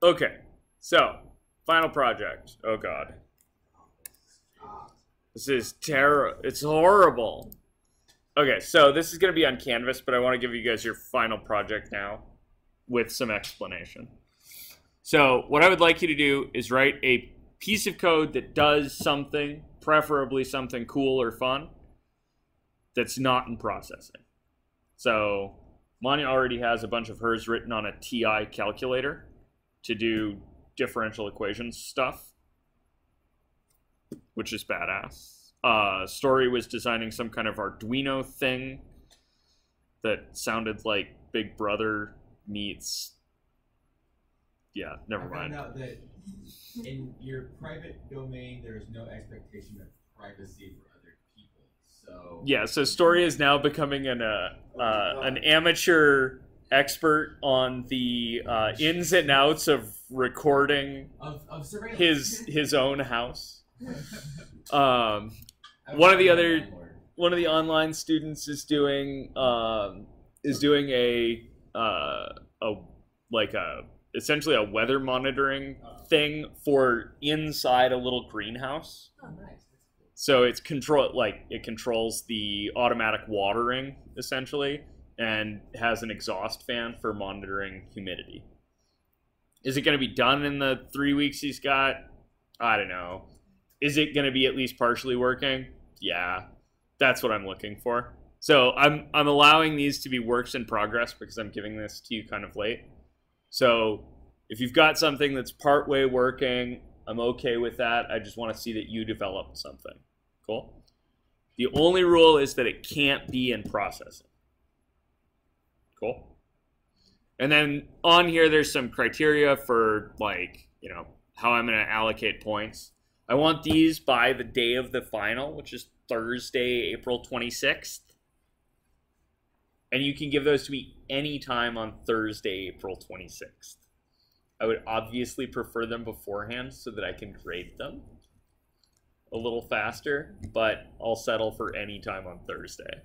Okay, so final project. Oh god, this is terrible. It's horrible. Okay, so this is going to be on Canvas, but I want to give you guys your final project now with some explanation. So what I would like you to do is write a piece of code that does something, preferably something cool or fun, that's not in processing. So Manya already has a bunch of hers written on a TI calculator to do differential equations stuff, which is badass. Story was designing some kind of Arduino thing that sounded like Big Brother meets... Yeah, never mind. I found out that in your private domain, there is no expectation of privacy for other people. So yeah, so Story is now becoming an amateur expert on the ins and outs of recording of surveillance. his own house. One of the online students is doing essentially a weather monitoring thing for inside a little greenhouse. Oh, nice. So it controls the automatic watering essentially, and has an exhaust fan for monitoring humidity. Is it going to be done in the 3 weeks he's got? I don't know. Is it going to be at least partially working? Yeah, that's what I'm looking for. So I'm allowing these to be works in progress because I'm giving this to you kind of late. So if you've got something that's partway working, I'm okay with that. I just want to see that you develop something. Cool? The only rule is that it can't be in processing. Cool? And then on here, there's some criteria for, like, you know, how I'm going to allocate points. I want these by the day of the final, which is Thursday, April 26th. And you can give those to me anytime on Thursday, April 26th. I would obviously prefer them beforehand so that I can grade them a little faster, but I'll settle for any time on Thursday.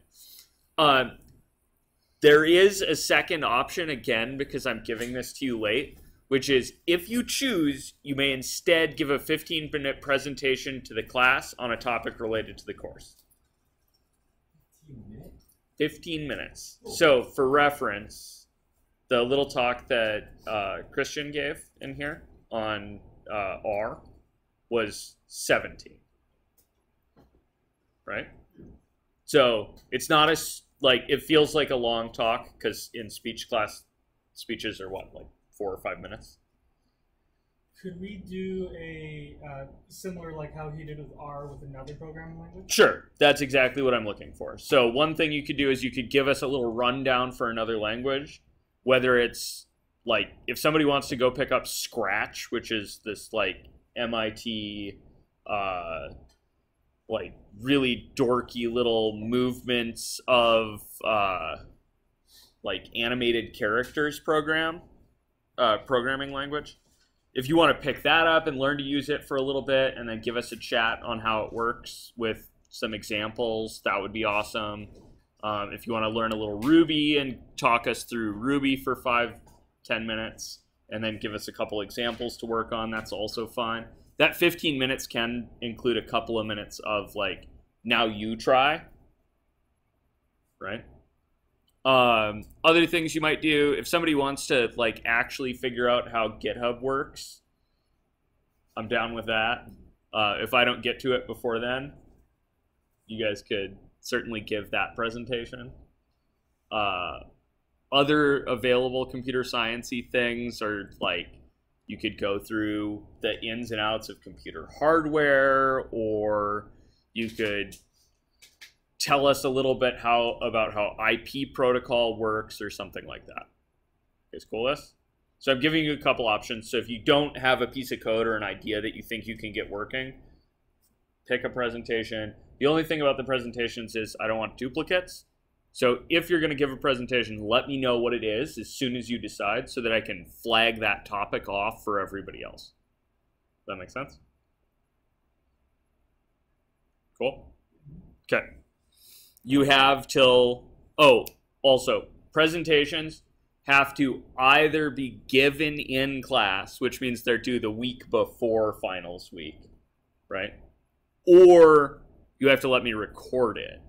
There is a second option, again, because I'm giving this to you late, which is if you choose, you may instead give a 15-minute presentation to the class on a topic related to the course. 15 minutes. So for reference, the little talk that Christian gave in here on R was 17. Right? So it's not as, like, it feels like a long talk because in speech class, speeches are what, like 4 or 5 minutes? Could we do a similar, like how he did with R, with another programming language? Sure, that's exactly what I'm looking for. So one thing you could do is you could give us a little rundown for another language, whether it's, like, if somebody wants to go pick up Scratch, which is this, like, MIT, like, really dorky little movements of, like, animated characters programming language. If you want to pick that up and learn to use it for a little bit and then give us a chat on how it works with some examples, that would be awesome. If you want to learn a little Ruby and talk us through Ruby for 5-10 minutes and then give us a couple examples to work on, that's also fine. That 15 minutes can include a couple of minutes of, like, now you try, right? Other things you might do, if somebody wants to, like, actually figure out how GitHub works, I'm down with that. If I don't get to it before then, you guys could certainly give that presentation. Other available computer science-y things are, like, you could go through the ins and outs of computer hardware, or you could tell us a little bit about how IP protocol works or something like that. Is cool with this? So I'm giving you a couple options. So if you don't have a piece of code or an idea that you think you can get working, pick a presentation. The only thing about the presentations is I don't want duplicates. So if you're going to give a presentation, let me know what it is as soon as you decide so that I can flag that topic off for everybody else. Does that make sense? Cool. Okay. You have till, oh, also, presentations have to either be given in class, which means they're due the week before finals week, right? Or you have to let me record it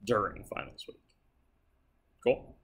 during finals week. Cool?